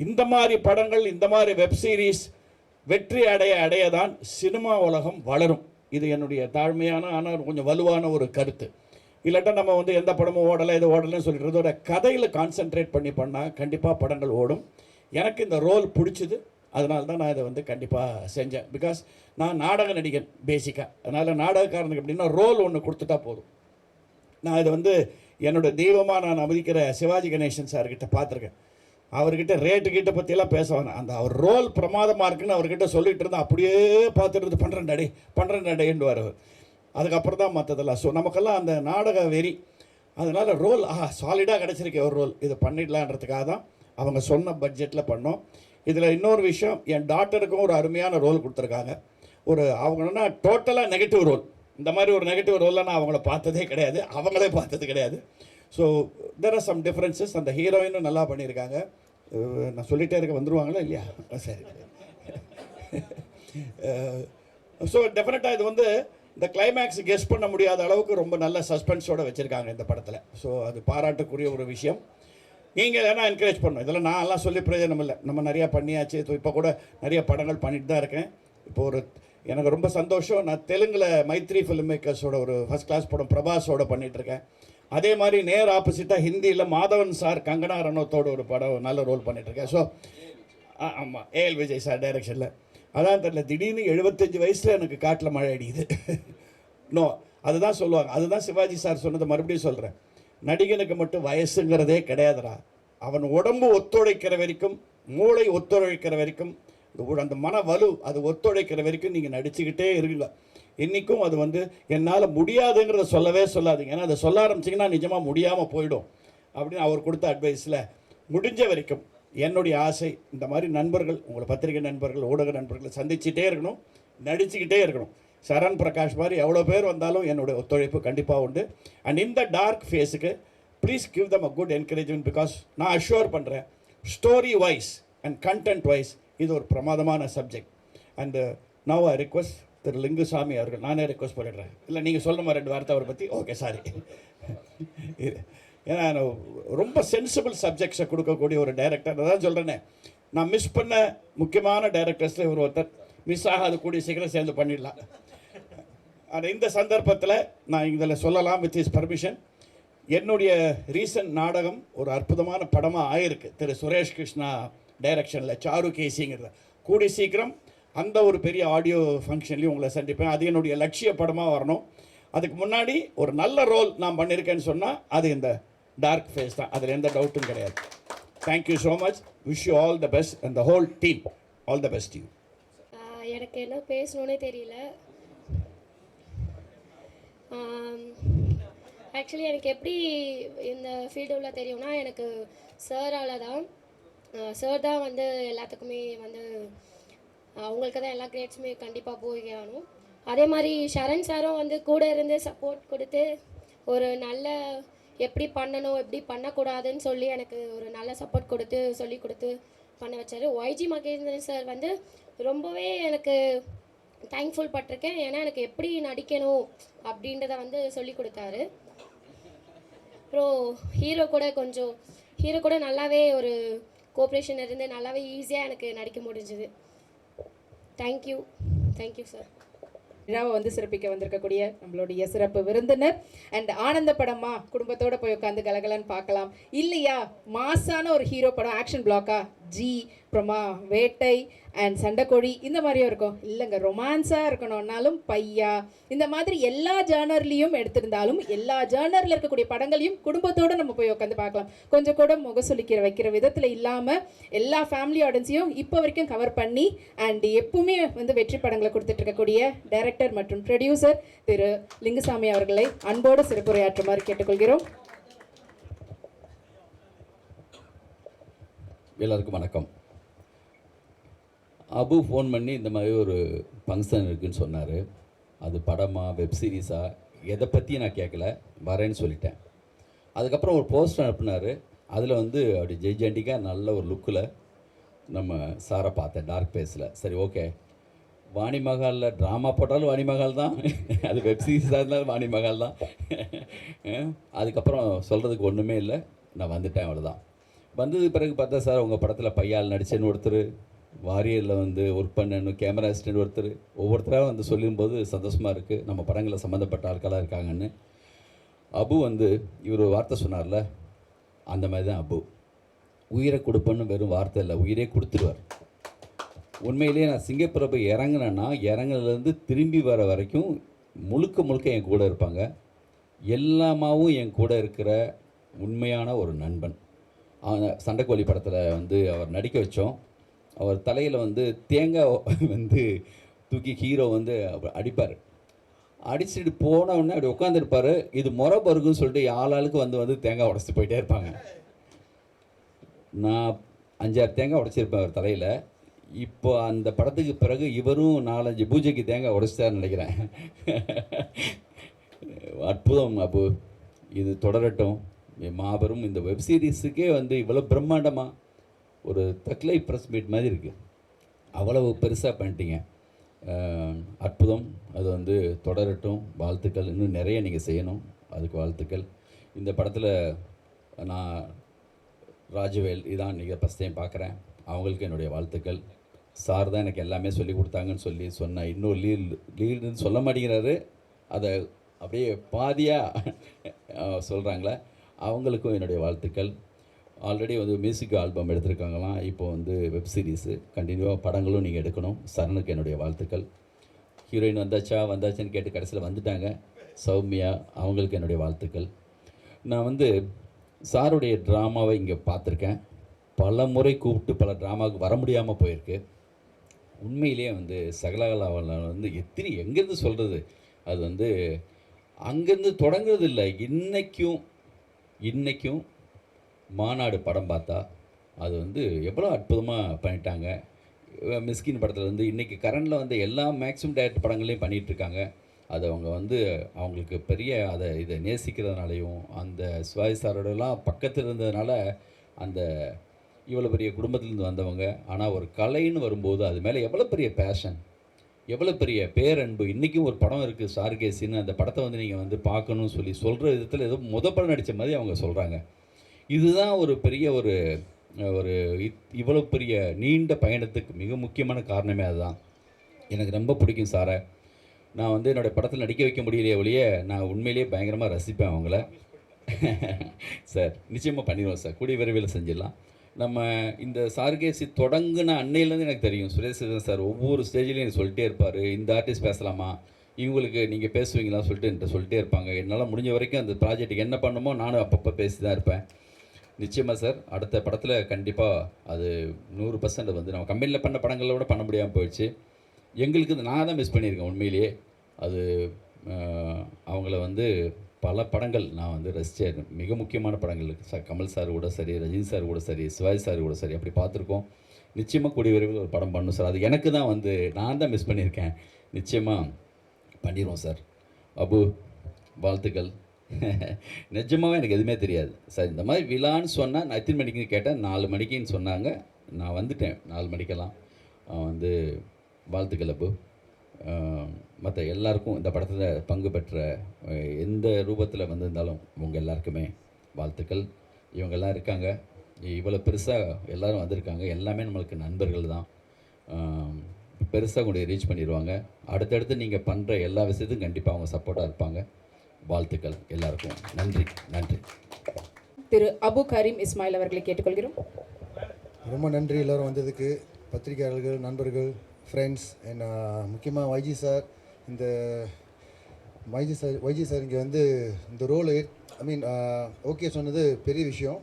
இந்த மாதிரி படங்கள், இந்த மாதிரி வெப் சீரிஸ் வெற்றி அடைய தான் சினிமா உலகம் வளரும். இது என்னுடைய தாழ்மையான ஆனால் கொஞ்சம் வலுவான ஒரு கருத்து. இல்லாட்டா நம்ம வந்து எந்த படமும் ஓடலை இது ஓடலைன்னு சொல்லிட்டு கதையில் கான்சென்ட்ரேட் பண்ணால் கண்டிப்பாக படங்கள் ஓடும். எனக்கு இந்த ரோல் பிடிச்சிது. அதனால தான் நான் இதை வந்து கண்டிப்பாக செஞ்சேன். பிகாஸ் நான் நாடக நடிகன் பேசிக்காக. அதனால் நாடகக்காரனுக்கு எப்படின்னா ரோல் ஒன்று கொடுத்துட்டா போதும். நான் இதை வந்து என்னோடய தெய்வமாக நான் மதிக்கிற சிவாஜி கணேசன் சார்கிட்ட பார்த்துருக்கேன். அவர்கிட்ட ரேட்டுக்கிட்ட பற்றியெல்லாம் பேசுவாங்க. அந்த அவர் ரோல் பிரமாதமாக இருக்குன்னு அவர்கிட்ட சொல்லிட்டு இருந்தால் அப்படியே பார்த்துட்டு இருந்து பண்ணுறேன் அவர். அதுக்கப்புறம் தான் மற்றதெல்லாம். ஸோ நமக்கெல்லாம் அந்த நாடக வெறி. அதனால் ரோல் சாலிடாக கிடச்சிருக்கு ஒரு ரோல், இதை பண்ணிடலான்றதுக்காக தான் அவங்க சொன்ன பட்ஜெட்டில் பண்ணோம். இதில் இன்னொரு விஷயம், என் டாக்டருக்கும் ஒரு அருமையான ரோல் கொடுத்துருக்காங்க. அவங்கன்னா டோட்டலாக நெகட்டிவ் ரோல். இந்த மாதிரி ஒரு நெகட்டிவ் ரோலில் நான் அவங்கள பார்த்ததே கிடையாது, அவங்களே பார்த்தது கிடையாது. So there are some differences. அந்த ஹீரோயினும் நல்லா பண்ணியிருக்காங்க. நான் சொல்லிகிட்டே இருக்க, வந்துடுவாங்களா இல்லையா? சரி. ஸோ டெஃபினட்டாக இது வந்து இந்த கிளைமேக்ஸ் கெஸ் பண்ண முடியாத அளவுக்கு ரொம்ப நல்ல சஸ்பென்ஸோடு வச்சுருக்காங்க இந்த படத்தில். ஸோ அது பாராட்டுக்குரிய ஒரு விஷயம். நீங்கள் எதனா என்கரேஜ் பண்ணணும். இதெல்லாம் நான் எல்லாம் சொல்லி பிரயோஜனம் இல்லை. நம்ம நிறையா பண்ணியாச்சு. இப்போ கூட நிறைய படங்கள் பண்ணிட்டு தான் இருக்கேன். இப்போ எனக்கு ரொம்ப சந்தோஷம். நான் தெலுங்கில் மைத்ரி ஃபிலிம் மேக்கர்ஸோட ஒரு ஃபஸ்ட் கிளாஸ் படம் பிரபாஸோட பண்ணிகிட்ருக்கேன். அதே மாதிரி நேர் ஆப்போசிட்டாக ஹிந்தியில் மாதவன் சார் கங்கனா ரனோத்தோட ஒரு படம் நல்ல ரோல் பண்ணிகிட்ருக்கேன். ஸோ ஆமாம், ஏஎல் விஜய் சார் டைரக்ஷனில். அதான் தெரியல, திடீர்னு 75 வயசில் எனக்கு காட்டில் மழை அடிக்குது. நோ, அதுதான் சொல்லுவாங்க. அதுதான் சிவாஜி சார் சொன்னதை மறுபடியும் சொல்கிறேன். நடிகனுக்கு மட்டும் வயசுங்கிறதே கிடையாதுடா. அவன் உடம்பு ஒத்துழைக்கிற வரைக்கும், மூளை ஒத்துழைக்கிற வரைக்கும், அந்த மன வலு அது ஒத்துழைக்கிற வரைக்கும் நீங்கள் நடிச்சுக்கிட்டே இருங்க. இன்றைக்கும் அது வந்து என்னால் முடியாதுங்கிறத சொல்லவே சொல்லாதீங்க. ஏன்னா அதை சொல்ல ஆரம்பிச்சிங்கன்னா நிஜமாக முடியாமல் போயிடும் அப்படின்னு அவர் கொடுத்த அட்வைஸில் முடிஞ்ச வரைக்கும் என்னுடைய ஆசை, இந்த மாதிரி நண்பர்கள், உங்களை பத்திரிகை நண்பர்கள், ஊடக நண்பர்களை சந்திச்சுட்டே இருக்கணும், நடிச்சுக்கிட்டே இருக்கணும். சரண் பிரகாஷ் மாதிரி எவ்வளோ பேர் வந்தாலும் என்னுடைய ஒத்துழைப்பு கண்டிப்பாக உண்டு. அண்ட் இந்த டார்க் ஃபேஸுக்கு please give them a good encouragement. Because நான் அஷ்யூர் பண்ணுறேன், story wise and content wise இது ஒரு பிரமாதமான subject. And now I request Thiru Lingusamy அவர்கள், நானே ரிக்வஸ்ட் பண்ணிடுறேன். இல்லை நீங்கள் சொல்லணுமா 2 வார்த்தை அவரை பற்றி? Okay, sorry. ஏன்னா ரொம்ப சென்சிபிள் சப்ஜெக்ட்ஸை கொடுக்கக்கூடிய ஒரு டைரக்டர். அதான் சொல்கிறேன்னே, நான் மிஸ் பண்ண முக்கியமான டைரக்டர்ஸில் இவர் ஒருத்தர். மிஸ் ஆகாது, கூடிய சீக்கிரம் சேர்ந்து பண்ணிடலாம். ஆனால் இந்த சந்தர்ப்பத்தில் நான் இதில் சொல்லலாம், வித் இஸ் பர்மிஷன், என்னுடைய ரீசன்ட் நாடகம் ஒரு அற்புதமான படமாக ஆயிருக்கு. திரு சுரேஷ் கிருஷ்ணா டைரக்ஷனில் சாரு கேசிங்கிறத. கூடிய சீக்கிரம் அந்த ஒரு பெரிய ஆடியோ ஃபங்க்ஷன்லேயும் உங்களை சந்திப்பேன். அது என்னுடைய லட்சிய படமாக வரணும். அதுக்கு முன்னாடி ஒரு நல்ல ரோல் நான் பண்ணியிருக்கேன்னு சொன்னால் அது இந்த டார்க் ஃபேஸ் தான், அதில் எந்த டவுட்டும் கிடையாது. Thank you so much. Wish you all the best and the whole team. All the best you. எனக்கு என்ன பேசணுன்னே தெரியல. ஆக்சுவலி எனக்கு எப்படி இந்த ஃபீல்டுல தெரியும்னா, எனக்கு சாரால் தான். சார் தான் வந்து எல்லாத்துக்குமே வந்து அவங்களுக்கு தான் எல்லா கிரேட்ஸுமே கண்டிப்பாக போய் ஆகணும். அதே மாதிரி சரண் சாரும் வந்து கூட இருந்து சப்போர்ட் கொடுத்து ஒரு நல்ல எப்படி பண்ணணும் எப்படி பண்ணக்கூடாதுன்னு சொல்லி எனக்கு ஒரு நல்ல சப்போர்ட் கொடுத்து சொல்லி கொடுத்து பண்ண வச்சார். ஒய்ஜி மகேந்திரன் சார் வந்து ரொம்பவே எனக்கு தேங்க்ஃபுல் பட்டிருக்கேன். ஏன்னா எனக்கு எப்படி நடிக்கணும் அப்படின்றத வந்து சொல்லி கொடுத்தாரு. அப்புறம் ஹீரோ கூட நல்லாவே ஒரு கோஆப்ரேஷன் இருந்து நல்லாவே ஈஸியாக எனக்கு நடிக்க முடிஞ்சுது. Thank you sir. விழாவை வந்து சிறப்பிக்க வந்திருக்கக்கூடிய நம்மளுடைய சிறப்பு விருந்தினர் அண்ட் ஆனந்த படமா குடும்பத்தோட போய் உட்காந்து கலகலன்னு பார்க்கலாம், இல்லையா மாசான ஒரு ஹீரோ படம் ஆக்ஷன் பிளாக்கா ஜி, அப்புறமா வேட்டை அண்ட் சண்டைக்கோழி இந்த மாதிரியும் இருக்கும், இல்லைங்க ரொமான்ஸாக இருக்கணும்னாலும் பையா, இந்த மாதிரி எல்லா ஜானர்லேயும் எடுத்திருந்தாலும் எல்லா ஜானரில் இருக்கக்கூடிய படங்களையும் குடும்பத்தோடு நம்ம போய் உட்காந்து பார்க்கலாம். கொஞ்சம் கூட முகசொலிக்கிற வைக்கிற விதத்தில் இல்லாமல் எல்லா ஃபேமிலி ஆடியன்ஸையும் இப்போ வரைக்கும் கவர் பண்ணி அண்ட் எப்பவுமே வந்து வெற்றி படங்களை கொடுத்துட்டு இருக்கக்கூடிய டைரக்டர் மற்றும் ப்ரொடியூசர் திரு லிங்குசாமி அவர்களை அன்போடு சிறப்புரையாற்றுமாறு கேட்டுக்கொள்கிறோம். எல்லாருக்கும் வணக்கம். அபு ஃபோன் பண்ணி இந்த மாதிரி ஒரு ஃபங்க்ஷன் இருக்குதுன்னு சொன்னார். அது படமா வெப் சீரிஸா எதை பற்றி நான் கேட்கல, வரேன்னு சொல்லிட்டேன். அதுக்கப்புறம் ஒரு போஸ்டர் அனுப்புனார். அதில் வந்து அப்படி ஜெய்ஜெண்டிக்காக நல்ல ஒரு லுக்கில் நம்ம சாரை பார்த்தேன் டார்க் ஃபேஸில். சரி, ஓகே, வாணிமகாலில் ட்ராமா போட்டாலும் வாணிமகால் தான், அது வெப் சீரிஸாக இருந்தாலும் வாணிமகால் தான். அதுக்கப்புறம் சொல்கிறதுக்கு ஒன்றுமே இல்லை, நான் வந்துட்டேன், அவ்வளோதான். வந்ததுக்கு பிறகு பார்த்தா, சார் உங்கள் படத்தில் பையால் நடிச்சேன்னு ஒருத்தர், வாரியரில் வந்து ஒர்க் பண்ணேன்னு கேமரா அசிஸ்டன்ட் ஒருத்தர், ஒவ்வொருத்தராக வந்து சொல்லும்போது சந்தோஷமாக இருக்குது, நம்ம படங்களில் சம்மந்தப்பட்ட ஆட்களாக இருக்காங்கன்னு. அபு வந்து இவர் ஒரு வார்த்தை சொன்னார்ல, அந்த மாதிரி தான் அபு. உயிரை கொடுப்பேன்னு வெறும் வார்த்தை இல்லை, உயிரே கொடுத்துருவார். உண்மையிலேயே நான் சிங்கப்பூரை போய் இறங்குனேன்னா இறங்குனதுலேருந்து திரும்பி வர வரைக்கும் முழுக்க முழுக்க என் கூட இருப்பாங்க. எல்லாமாவும் என் கூட இருக்கிற உண்மையான ஒரு நண்பன். சண்டைக்கோழி படத்தில் வந்து அவர் நடிக்க வச்சோம். அவர் தலையில் வந்து தேங்காய் வந்து தூக்கி ஹீரோ வந்து அடிப்பார். அடிச்சுட்டு போன உடனே அப்படி உட்காந்துருப்பார். இது முறை பருக்குன்னு சொல்லிட்டு ஆளாளுக்கு வந்து தேங்காய் உடச்சிட்டு போயிட்டே இருப்பாங்க. நான் 5-6 தேங்காய் உடச்சிருப்பேன் அவர் தலையில். இப்போ அந்த படத்துக்கு பிறகு இவரும் 4-5 பூஜைக்கு தேங்காய் உடச்சிட்டாருன்னு நினைக்கிறேன். அற்புதம் அபு, இது தொடரட்டும். மாபெரும் இந்த வெப் சீரிஸுக்கே வந்து இவ்வளோ பிரம்மாண்டமாக ஒரு தக்லை ப்ரெஸ் மீட் மாதிரி இருக்குது. அவ்வளவு பெருசாக பண்ணிட்டீங்க. அற்புதம். அது வந்து தொடரட்டும். வாழ்த்துக்கள். இன்னும் நிறைய நீங்கள் செய்யணும், அதுக்கு வாழ்த்துக்கள். இந்த படத்தில் நான் ராஜவேல் இதான் நீங்கள் ஃபஸ்ட் டைம் பார்க்குறேன். அவங்களுக்கு என்னுடைய வாழ்த்துக்கள். சார் தான் எனக்கு எல்லாமே சொல்லி கொடுத்தாங்கன்னு சொன்னேன். இன்னும் லீடுன்னு சொல்ல மாட்டேங்கிறாரு. அதை அப்படியே பாதியாக சொல்கிறாங்களே, அவங்களுக்கும் என்னுடைய வாழ்த்துக்கள். ஆல்ரெடி வந்து மியூசிக் ஆல்பம் எடுத்திருக்காங்களாம். இப்போ வந்து வெப் சீரிஸு கண்டினியூவாக படங்களும் நீங்கள் எடுக்கணும். சரணுக்கு என்னுடைய வாழ்த்துக்கள். ஹீரோயின் வந்தாச்சான்னு கேட்டு கடைசியில் வந்துட்டாங்க. சௌமியா, அவங்களுக்கு என்னுடைய வாழ்த்துக்கள். நான் வந்து சாருடைய ட்ராமாவை இங்கே பார்த்துருக்கேன். பல முறை கூப்பிட்டு பல ட்ராமாவுக்கு வர முடியாமல் போயிருக்கு. உண்மையிலேயே வந்து சகலகலாவில் வந்து எங்கேருந்து சொல்கிறது, அது வந்து அங்கேருந்து தொடங்குறது இல்லை. இன்றைக்கும் மாநாடு படம் பார்த்தா அது வந்து எவ்வளோ அற்புதமாக பண்ணிட்டாங்க. மிஸ்கின் படத்தில் வந்து இன்றைக்கி கரண்டில் வந்து எல்லா மேக்ஸிமம் டைரக்டர் படங்களையும் பண்ணிகிட்ருக்காங்க. அது அவங்க வந்து அவங்களுக்கு பெரிய இதை நேசிக்கிறதுனாலையும் அந்த சிவாஜி சாரோடலாம் பக்கத்தில் இருந்ததுனால அந்த இவ்வளோ பெரிய குடும்பத்திலேருந்து வந்தவங்க. ஆனால் ஒரு கலைன்னு வரும்போது அது மேலே எவ்வளோ பெரிய பேஷன், எவ்வளோ பெரிய பேரன்பு. இன்றைக்கும் ஒரு படம் இருக்குது சார்கேசின்னு, அந்த படத்தை வந்து நீங்கள் வந்து பார்க்கணும்னு சொல்கிற விதத்தில் ஏதோ படம் நடித்த மாதிரி அவங்க சொல்கிறாங்க. இதுதான் ஒரு பெரிய ஒரு இவ்வளோ பெரிய நீண்ட பயணத்துக்கு மிக முக்கியமான காரணமே அதுதான். எனக்கு ரொம்ப பிடிக்கும் சாரை. நான் வந்து என்னோடய படத்தில் நடிக்க வைக்க முடியலையே ஒழிய நான் உண்மையிலேயே பயங்கரமாக ரசிப்பேன் அவங்கள. சார் நிச்சயமாக பண்ணிடுவோம் சார், கூடிய விரைவில் செஞ்சிடலாம். நம்ம இந்த சார்கேசி தொடங்குன அன்னையிலேருந்து எனக்கு தெரியும் சுரேஷ் சார் ஒவ்வொரு ஸ்டேஜ்லேயும் எனக்கு சொல்லிட்டே இருப்பார், இந்த ஆர்டிஸ்ட் பேசலாமா, இவங்களுக்கு நீங்கள் பேசுவீங்களா சொல்லிட்டு என்கிட்ட சொல்லிட்டே இருப்பாங்க. என்னால் முடிஞ்ச வரைக்கும் அந்த ப்ராஜெக்ட்டுக்கு என்ன பண்ணணுமோ நானும் அப்பப்போ பேசி தான் இருப்பேன். நிச்சயமாக சார், அடுத்த படத்தில் கண்டிப்பாக அது 100% வந்து நம்ம கம்பெனியில் பண்ண படங்களை விட பண்ண முடியாமல் போயிடுச்சு. எங்களுக்கு நான் தான் மிஸ் பண்ணியிருக்கேன் உண்மையிலேயே. அது அவங்கள வந்து பல படங்கள் நான் வந்து ரசித்தேன். மிக முக்கியமான படங்கள் கமல் சார் கூட சரி, ரஜினி சார் கூட சரி, சிவாஜி சார் கூட சரி, அப்படி பார்த்துருக்கோம். நிச்சயமாக கூடிய விரைவில் ஒரு படம் பண்ணணும் சார். அது எனக்கு தான் வந்து நான் தான் மிஸ் பண்ணியிருக்கேன். நிச்சயமாக பண்ணிடுவோம் சார். அபு, வாழ்த்துக்கள். நிஜமாகவே எனக்கு எதுவுமே தெரியாது சார். இந்த மாதிரி விழான்னு சொன்னால் நான் எத்தனை மணிக்குன்னு கேட்டேன். 4 மணிக்குன்னு சொன்னாங்க. நான் வந்துட்டேன் 4 மணிக்கெல்லாம். வந்து வாழ்த்துக்கள் அபு. மற்ற எல்லாருக்கும் இந்த படத்தில் பங்கு பெற்ற எந்த ரூபத்தில் வந்திருந்தாலும் உங்கள் எல்லாருக்குமே வாழ்த்துக்கள். இவங்கெல்லாம் இருக்காங்க, இவ்வளோ பெருசாக எல்லோரும் வந்திருக்காங்க. எல்லாமே நம்மளுக்கு நண்பர்கள் தான். பெருசாக கூட ரீச் பண்ணிடுவாங்க. அடுத்தடுத்து நீங்கள் பண்ணுற எல்லா விஷயத்துக்கும் கண்டிப்பாக அவங்க சப்போர்ட்டாக இருப்பாங்க. வாழ்த்துக்கள் எல்லாருக்கும். நன்றி. திரு அபு கரீம் இஸ்மாயில் அவர்களை கேட்டுக்கொள்கிறோம். ரொம்ப நன்றி எல்லோரும் வந்ததுக்கு, பத்திரிகையாளர்கள், நண்பர்கள், ஃப்ரெண்ட்ஸ். அண்ட் முக்கியமாக வைஜி சார். இந்த வைஜி சார் இங்கே வந்து இந்த ரோல் ஓகே சொன்னது பெரிய விஷயம்.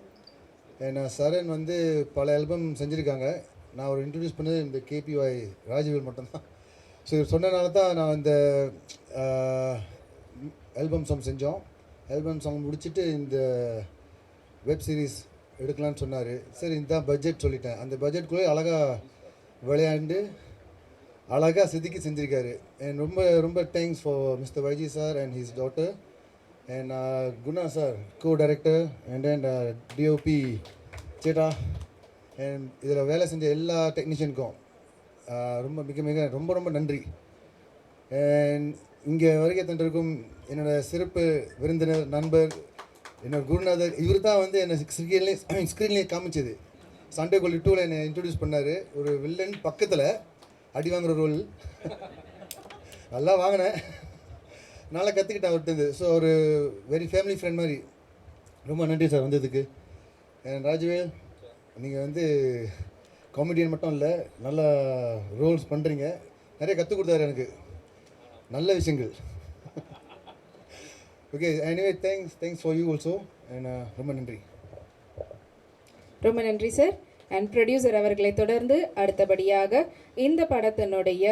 ஏன்னா சரண் வந்து பல ஆல்பம் செஞ்சுருக்காங்க. நான் ஒரு இன்ட்ரடியூஸ் பண்ணது இந்த கேபிஒய் ராஜவேல் மட்டும்தான். ஸோ இவர் சொன்னனால தான் நான் இந்த ஆல்பம் சாங் செஞ்சோம். ஆல்பம் சாங் முடிச்சுட்டு இந்த வெப் சீரிஸ் எடுக்கலான்னு சொன்னார். சரி இதுதான் பட்ஜெட் சொல்லிட்டேன். அந்த பட்ஜெட்குள்ளே அழகாக விளையாண்டு அழகாக செதுக்கி செஞ்சுருக்காரு. அண்ட் ரொம்ப ரொம்ப thanks for mister YG sir and his daughter and Guna sir co-director and then DOP சேட்டா அண்ட் இதில் வேலை செஞ்ச எல்லா டெக்னீஷியனுக்கும் மிக ரொம்ப ரொம்ப நன்றி. அண்ட் இங்கே வருகை தந்திருக்கும் என்னோடய சிறப்பு விருந்தினர், நண்பர், என்னோட குருநாதர். இவர் தான் வந்து என்னை ஸ்க்ரீன்லேயே காமிச்சது. சண்டைக்கோழி 2ல் என்னை இன்ட்ரடியூஸ் பண்ணார். ஒரு வில்லன் பக்கத்தில் அடி வாங்குகிற ரோல் நல்லா வாங்கினேன், நல்லா கற்றுக்கிட்டேன் அவர்கிட்ட. ஸோ ஒரு வெரி ஃபேமிலி ஃப்ரெண்ட் மாதிரி. ரொம்ப நன்றி சார் வந்ததுக்கு. ராஜவேல், நீங்கள் வந்து காமெடியன் மட்டும் இல்லை, நல்ல ரோல்ஸ் பண்ணுறீங்க. நிறைய கற்றுக் கொடுத்தாரு எனக்கு, நல்ல விஷயங்கள். Okay, anyway thanks for you also. And ரொம்ப நன்றி. ரொம்ப நன்றி சார். அண்ட் ப்ரொடியூசர் அவர்களை தொடர்ந்து அடுத்தபடியாக இந்த படத்தினுடைய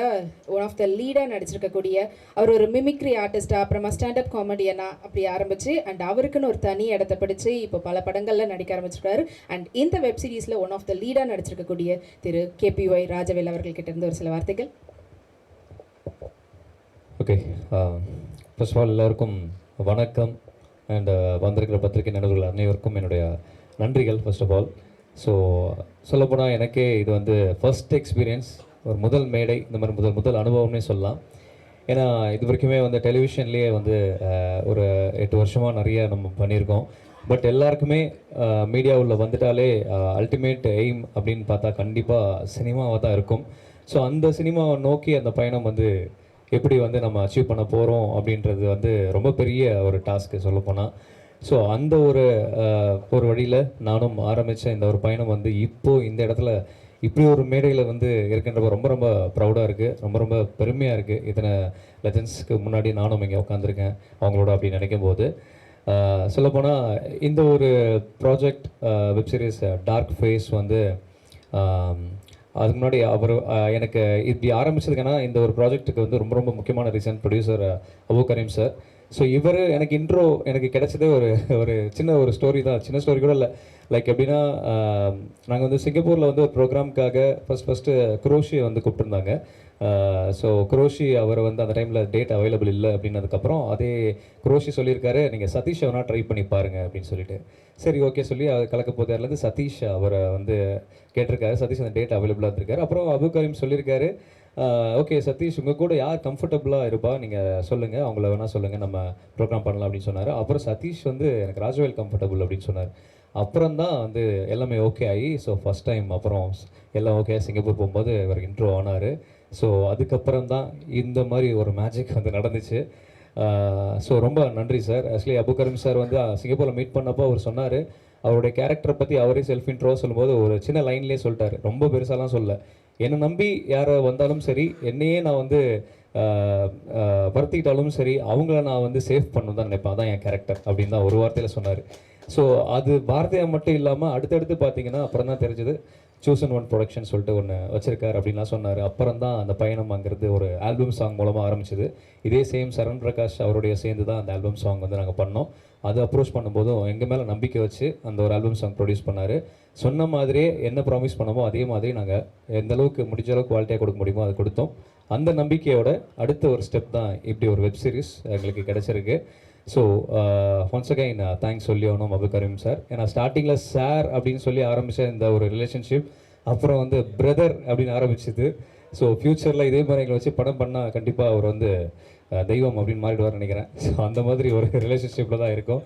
ஒன் ஆஃப் த லீடாக நடிச்சிருக்கக்கூடிய அவர் ஒரு மிமிக்ரி ஆர்டிஸ்டாக, அப்புறமா ஸ்டாண்டப் காமெடியனா அப்படி ஆரம்பித்து அண்ட் அவருக்குன்னு ஒரு தனி இடத்த பிடிச்சி இப்போ பல படங்களில் நடிக்க ஆரம்பிச்சிருக்காரு. அண்ட் இந்த வெப் சீரிஸில் ஒன் ஆஃப் த லீடாக நடிச்சிருக்கக்கூடிய திரு KPY ராஜவேல் அவர்கள்கிட்ட இருந்து ஒரு சில வார்த்தைகள். ஓகே, ஃபர்ஸ்ட் ஆஃப் ஆல் எல்லாருக்கும் வணக்கம். அண்ட் வந்திருக்கிற பத்திரிகை நண்பர்கள் அனைவருக்கும் என்னுடைய நன்றிகள் ஃபர்ஸ்ட் ஆஃப் ஆல். ஸோ சொல்லப்போனால் எனக்கே இது வந்து ஃபர்ஸ்ட் எக்ஸ்பீரியன்ஸ், ஒரு முதல் மேடை, இந்த மாதிரி முதல் அனுபவம்னே சொல்லலாம். ஏன்னா இது வரைக்குமே வந்து டெலிவிஷன்லேயே வந்து ஒரு 8 வருஷமாக நிறைய நம்ம பண்ணியிருக்கோம். பட் எல்லாருக்குமே மீடியாவில் வந்துட்டாலே அல்டிமேட் எய்ம் அப்படின்னு பார்த்தா கண்டிப்பாக சினிமாவாக தான் இருக்கும். ஸோ அந்த சினிமாவை நோக்கி அந்த பயணம் வந்து எப்படி வந்து நம்ம அச்சீவ் பண்ண போகிறோம் அப்படின்றது வந்து ரொம்ப பெரிய ஒரு டாஸ்க்கு சொல்லப்போனால். ஸோ அந்த ஒரு வழியில் நானும் ஆரம்பித்த இந்த ஒரு பயணம் வந்து இப்போது இந்த இடத்துல இப்படி ஒரு மேடையில் வந்து இருக்கின்றப்ப ரொம்ப ரொம்ப ப்ரௌடாக இருக்குது, ரொம்ப ரொம்ப பெருமையாக இருக்குது. இத்தனை லெஜண்ட்ஸ்க்கு முன்னாடி நானும் இங்கே உட்காந்துருக்கேன் அவங்களோட அப்படின்னு நினைக்கும் போது. சொல்லப்போனால் இந்த ஒரு project web series dark face வந்து அதுக்கு முன்னாடி அவர் எனக்கு இப்படி ஆரம்பிச்சதுக்கான இந்த ஒரு ப்ராஜெக்ட்டுக்கு வந்து ரொம்ப ரொம்ப முக்கியமான ரீசன் ப்ரொடியூசர் அபு கரீம் சார். ஸோ இவர் எனக்கு இன்ட்ரோ எனக்கு கிடைச்சதே ஒரு சின்ன ஒரு ஸ்டோரி தான், சின்ன ஸ்டோரி கூட இல்லை. லைக் எப்படின்னா, நாங்கள் வந்து சிங்கப்பூரில் வந்து ஒரு ப்ரோக்ராமுக்காக ஃபஸ்ட்டு குரோஷியை வந்து கூப்பிட்டுருந்தாங்க. ஸோ குரோஷி அவர் வந்து அந்த டைமில் டேட் அவைலபிள் இல்லை அப்படின்னதுக்கப்புறம் அதே குரோஷி சொல்லியிருக்காரு, நீங்கள் சதீஷ் வேணா ட்ரை பண்ணி பாருங்கள் அப்படின்னு சொல்லிட்டு. சரி ஓகே சொல்லி அது கலக்க போதாரிலேருந்து சதீஷ் அவரை வந்து கேட்டிருக்காரு. சதீஷ் அந்த டேட் அவைலபிளாக இருந்திருக்காரு. அப்புறம் அபு கரீம் சொல்லியிருக்காரு, ஓகே சதீஷ் உங்கள் கூட யார் கம்ஃபர்டபுளாக இருப்பா நீங்கள் சொல்லுங்கள், அவங்கள வேணால் சொல்லுங்கள், நம்ம ப்ரோக்ராம் பண்ணலாம் அப்படின்னு சொன்னார். அப்புறம் சதீஷ் வந்து எனக்கு ராஜவேல் கம்ஃபர்டபுள் அப்படின்னு சொன்னார். அப்புறம் தான் வந்து எல்லாமே ஓகே ஆகி, ஸோ ஃபஸ்ட் டைம் அப்புறம் எல்லாம் ஓகே சிங்கப்பூர் போகும்போது இவர் இன்ட்ரோ ஆனார். ஸோ அதுக்கப்புறம் தான் இந்த மாதிரி ஒரு மேஜிக் வந்து நடந்துச்சு. ஸோ ரொம்ப நன்றி சார். ஆக்சுவலி அபு கரீம் சார் வந்து சிங்கப்பூரில் மீட் பண்ணப்போ அவர் சொன்னார், அவருடைய கேரக்டரை பற்றி அவரே செல்ஃப் இன்ட்ரோ சொல்லும்போது ஒரு சின்ன லைன்லேயே சொல்லிட்டார், ரொம்ப பெருசாலாம் சொல்ல, என்னை நம்பி யாரை வந்தாலும் சரி, என்னையே நான் வந்து வருத்திக்கிட்டாலும் சரி, அவங்கள நான் வந்து சேவ் பண்ணணும் தான் நினைப்பேன், அதான் என் கேரக்டர் அப்படின்னு தான் ஒரு வார்த்தையில் சொன்னார். ஸோ அது வார்த்தையாக மட்டும் இல்லாமல் அடுத்தடுத்து பார்த்தீங்கன்னா அப்புறம் தான் தெரிஞ்சது சூசன் ஒன் ப்ரொடக்ஷன் சொல்லிட்டு ஒன்று வச்சிருக்காரு அப்படின்லாம் சொன்னார். அப்புறம் தான் அந்த பயணம் அங்கிறது ஒரு ஆல்பம் சாங் மூலமாக ஆரம்பிச்சது. இதே சேம் சரண் பிரகாஷ் அவருடைய சேர்ந்து தான் அந்த ஆல்பம் சாங் வந்து நாங்கள் பண்ணோம். அது அப்ரோச் பண்ணும்போதும் எங்கள் மேலே நம்பிக்கை வச்சு அந்த ஒரு ஆல்பம் சாங் ப்ரொடியூஸ் பண்ணார். சொன்ன மாதிரியே என்ன ப்ராமிஸ் பண்ணமோ அதே மாதிரி நாங்கள் எந்த அளவுக்கு முடிஞ்ச அளவுக்கு குவாலிட்டியாக கொடுக்க முடியுமோ அதை கொடுத்தோம். அந்த நம்பிக்கையோட அடுத்த ஒரு ஸ்டெப் தான் இப்படி ஒரு வெப் சீரிஸ் எங்களுக்கு கிடச்சிருக்கு. ஸோ ஒன்ஸ் அகைன் தேங்க்ஸ் சொல்லி ஆகணும் அபு கரீம் சார். ஏன்னா ஸ்டார்டிங்கில் சார் அப்படின்னு சொல்லி ஆரம்பித்த இந்த ஒரு ரிலேஷன்ஷிப் அப்புறம் வந்து பிரதர் அப்படின்னு ஆரம்பிச்சிது. ஸோ ஃப்யூச்சரில் இதே மாதிரி எங்களை வச்சு படம் பண்ணால் கண்டிப்பாக அவர் வந்து தெய்வம் அப்படின்னு மாறிடுவார்னு நினைக்கிறேன். ஸோ அந்த மாதிரி ஒரு ரிலேஷன்ஷிப்பில் தான் இருக்கும்.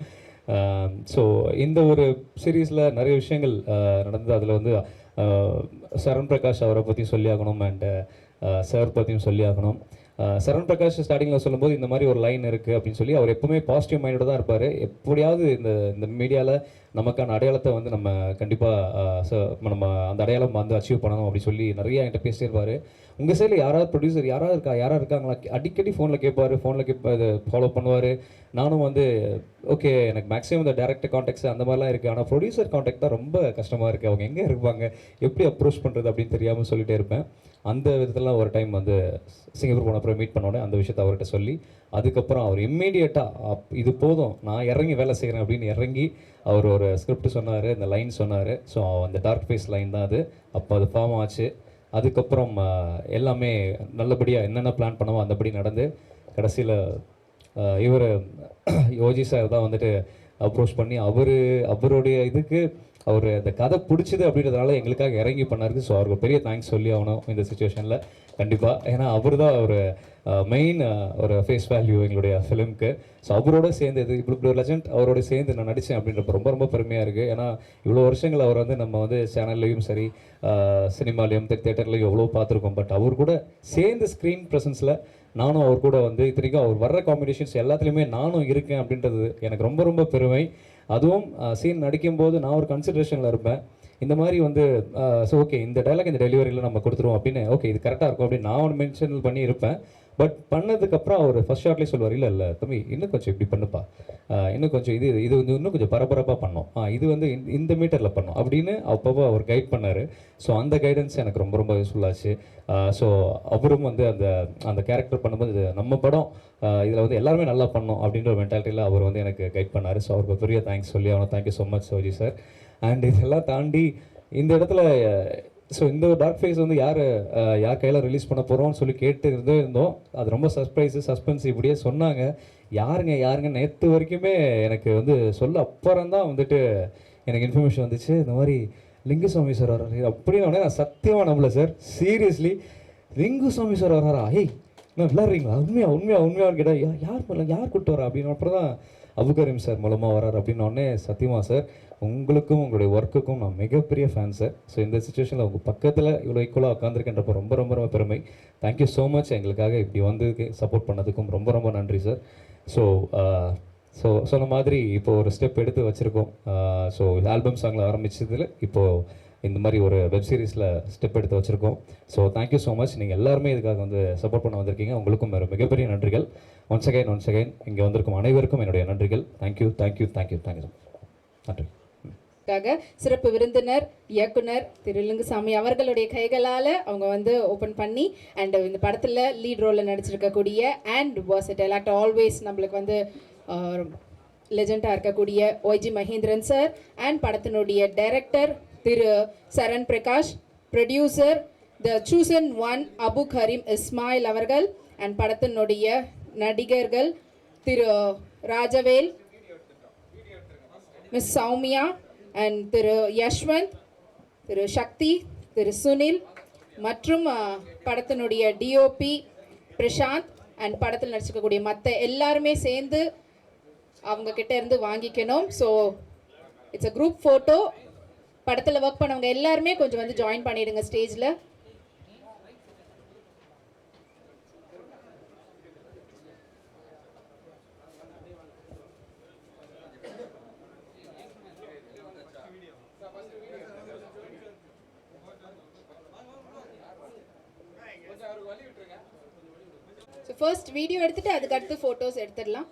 ஸோ இந்த ஒரு சீரீஸில் நிறைய விஷயங்கள் நடந்தது. அதில் வந்து சரண் பிரகாஷ் அவரை பற்றியும் சொல்லி ஆகணும், அண்ட் சார் பற்றியும் சொல்லி ஆகணும். சரண் பிரகாஷ் ஸ்டார்டிங்கில் சொல்லும்போது இந்த மாதிரி ஒரு லைன் இருக்குது அப்படின்னு சொல்லி அவர் எப்போவுமே பாசிட்டிவ் மைண்டோட தான் இருப்பார். எப்படியாவது இந்த மீடியாவில் நமக்கான அடையாளத்தை வந்து நம்ம கண்டிப்பாக நம்ம அந்த அடையாளம் வந்து அச்சீவ் பண்ணணும் அப்படின்னு சொல்லி நிறைய என்கிட்ட பேசிட்டே இருப்பார். உங்கள் சைடில் யாராவது ப்ரொடியூசர் யாராவது இருக்காங்களா அடிக்கடி ஃபோனில் கேட்பாரு, ஃபாலோ பண்ணுவார். நானும் வந்து ஓகே எனக்கு மேக்ஸிமம் இந்த டேரக்டர் கான்டாக்ட்ஸ் அந்த மாதிரிலாம் இருக்குது, ஆனால் ப்ரொடியூசர் கான்டாக்ட் தான் ரொம்ப கஷ்டமாக இருக்குது, அவங்க எங்கே இருப்பாங்க, எப்படி அப்ரோச் பண்ணுறது அப்படின்னு தெரியாமல் சொல்லிகிட்டே இருப்பேன். அந்த விதத்தில் ஒரு டைம் வந்து சிங்கப்பூர் போன அப்புறம் மீட் பண்ணோன்னே அந்த விஷயத்தை அவர்கிட்ட சொல்லி, அதுக்கப்புறம் அவர் இம்மீடியட்டாக இது போதும் நான் இறங்கி வேலை செய்கிறேன் அப்படின்னு இறங்கி அவர் ஒரு ஸ்கிரிப்ட் சொன்னார், இந்த லைன் சொன்னார். ஸோ அந்த டார்க் ஃபேஸ் லைன் தான் அது. அப்போ அது ஃபார்ம் ஆச்சு. அதுக்கப்புறம் எல்லாமே நல்லபடியாக என்னென்ன பிளான் பண்ணவோ அந்தபடி நடந்து கடைசியில் இவர் யோஜி சார் தான் வந்துட்டு அப்ரோச் பண்ணி அவருடைய இதுக்கு அவர் அந்த கதை பிடிச்சிது அப்படின்றதுனால எங்களுக்காக இறங்கி பண்ணாருக்கு. ஸோ அவருக்கு பெரிய தேங்க்ஸ் சொல்லி ஆகணும் இந்த சுச்சுவேஷனில் கண்டிப்பாக. ஏன்னா அவர் தான் ஒரு மெயின் ஒரு ஃபேஸ் வேல்யூ எங்களுடைய ஃபிலிம்க்கு. ஸோ அவரோட சேர்ந்து இப்படி ஒரு லெஜண்ட் அவரோட சேர்ந்து நான் நடித்தேன் அப்படின்றப்ப ரொம்ப ரொம்ப பெருமையாக இருக்குது. ஏன்னா இவ்வளோ வருஷங்கள் அவர் வந்து நம்ம வந்து சேனல்லையும் சரி சினிமாலையும் தேட்டர்லையும் எவ்வளோ பார்த்துருக்கோம். பட் அவர் கூட சேர்ந்து ஸ்க்ரீன் ப்ரெசன்ஸில் நானும் அவர் கூட வந்து இத்தனைக்கும் அவர் வர்ற காம்படிஷன்ஸ் எல்லாத்துலேயுமே நானும் இருக்கேன் அப்படின்றது எனக்கு ரொம்ப ரொம்ப பெருமை. அதுவும் சீன் நடிக்கும்போது நான் ஒரு கன்சிடரேஷனில் இருப்பேன். இந்த மாதிரி வந்து ஸோ ஓகே இந்த டைலாக் இந்த டெலிவரியில் நம்ம கொடுத்துருவோம் அப்படின்னு ஓகே இது கரெக்டாக இருக்கும் அப்படின்னு நான் ஒன்று மென்ஷன் பண்ணி இருப்பேன். பட் பண்ணதுக்கப்புறம் அவர் ஃபர்ஸ்ட் ஷாட்லேயே சொல்லுவார், இல்லை தம்பி இன்னும் கொஞ்சம் இப்படி பண்ணுப்பா, இன்னும் கொஞ்சம் இது வந்து இன்னும் கொஞ்சம் பரபரப்பாக பண்ணோம், இது வந்து இந்த மீட்டரில் பண்ணோம் அப்படின்னு அப்பப்போ அவர் கைட் பண்ணார். ஸோ அந்த கைடன்ஸ் எனக்கு ரொம்ப ரொம்ப யூஸ்ஃபுல்லாச்சு. ஸோ அவரும் வந்து அந்த கேரக்டர் பண்ணும்போது இது நம்ம படம், இதில் வந்து எல்லாருமே நல்லா பண்ணோம் அப்படின்ற ஒரு மென்டாலிட்டியில் அவர் வந்து எனக்கு கைட் பண்ணார். ஸோ அவருக்கு பெரிய தேங்க்ஸ் சொல்லி அவனை தேங்க்யூ ஸோ மச் சோஜி சார். அண்ட் இதெல்லாம் தாண்டி இந்த இடத்துல ஸோ இந்த டார்க் ஃபேஸ் வந்து யார் கையில் ரிலீஸ் பண்ண போகிறோம்னு சொல்லி இருந்தோம். அது ரொம்ப சஸ்பென்ஸ் இப்படியே சொன்னாங்க. யாருங்க நேற்று வரைக்குமே எனக்கு வந்து சொல்ல அப்புறம் தான் வந்துட்டு எனக்கு இன்ஃபர்மேஷன் வந்துச்சு, இந்த மாதிரி லிங்குசாமி சார் வர்றாரு அப்படின்னு. நான் சத்தியமாக நம்பல சார், சீரியஸ்லி லிங்குசாமி சார் வர்றாரா, ஏய் நான் விளாட்றீங்களா, உண்மையாக கேட்டால் யார் கூப்பிட்டு வரா அப்படின்னு. அப்புறம் தான் அபுகரீம் சார் மூலமாக வரார் அப்படின்னோடனே சத்தியமாக சார் உங்களுக்கும் உங்களுடைய ஒர்க்குக்கும் நான் மிகப்பெரிய ஃபேன் சார். ஸோ இந்த சுச்சுவேஷனில் உங்கள் பக்கத்தில் இவ்வளோ ஈக்குவலாக உட்காந்துருக்கின்றப்போ ரொம்ப ரொம்ப ரொம்ப பெருமை. தேங்க்யூ ஸோ மச் எங்களுக்காக இப்படி வந்து சப்போர்ட் பண்ணதுக்கும் ரொம்ப ரொம்ப நன்றி சார். ஸோ சொன்ன மாதிரி இப்போது ஒரு ஸ்டெப் எடுத்து வச்சுருக்கோம். ஸோ ஆல்பம் சாங்கில் ஆரம்பிச்சதில் இப்போது இந்த மாதிரி ஒரு வெப் சீரிஸில் ஸ்டெப் எடுத்து வச்சுருக்கோம். So thank you so much. நீங்கள் எல்லாருமே இதுக்காக வந்து சப்போர்ட் பண்ண வந்திருக்கீங்க. உங்களுக்கும் மிகப்பெரிய நன்றிகள். ஒன்ஸ் அகைன் இங்கே வந்திருக்கும் அனைவருக்கும் என்னுடைய நன்றிகள். தேங்க்யூ. நன்றி. சிறப்பு விருந்தினர் இயக்குனர் திரு லிங்குசாமி அவர்களுடைய கைகளால் அவங்க வந்து ஓப்பன் பண்ணி அண்ட் இந்த படத்தில் லீட் ரோலில் நடிச்சிருக்கக்கூடிய அண்ட் வர்சடைல் ஆக்டர் ஆல்வேஸ் நம்மளுக்கு வந்து லெஜெண்டாக இருக்கக்கூடிய ஒய்ஜி மகேந்திரன் சார் அண்ட் படத்தினுடைய director Thiru Saran Prakash, producer the சூசன் ஒன் அபு கரீம் இஸ்மாயில் அவர்கள் அண்ட் படத்தினுடைய நடிகர்கள் திரு ராஜவேல், மிஸ் சௌமியா அண்ட் திரு யஷ்வந்த், திரு சக்தி, திரு சுனில் மற்றும் படத்தினுடைய டிஓபி பிரசாந்த் அண்ட் படத்தில் நடிச்சிருக்கக்கூடிய மற்ற எல்லாருமே சேர்ந்து அவங்க கிட்ட இருந்து வாங்கிக்கணும். So it's a group photo. படத்தில் ஒர்க் பண்ணவங்க எல்லாருமே கொஞ்சம் வந்து ஜாயின் பண்ணிடுங்க ஸ்டேஜில். ஸோ ஃபர்ஸ்ட் வீடியோ எடுத்துட்டு அதுக்கு அடுத்து ஃபோட்டோஸ் எடுத்துடலாம்.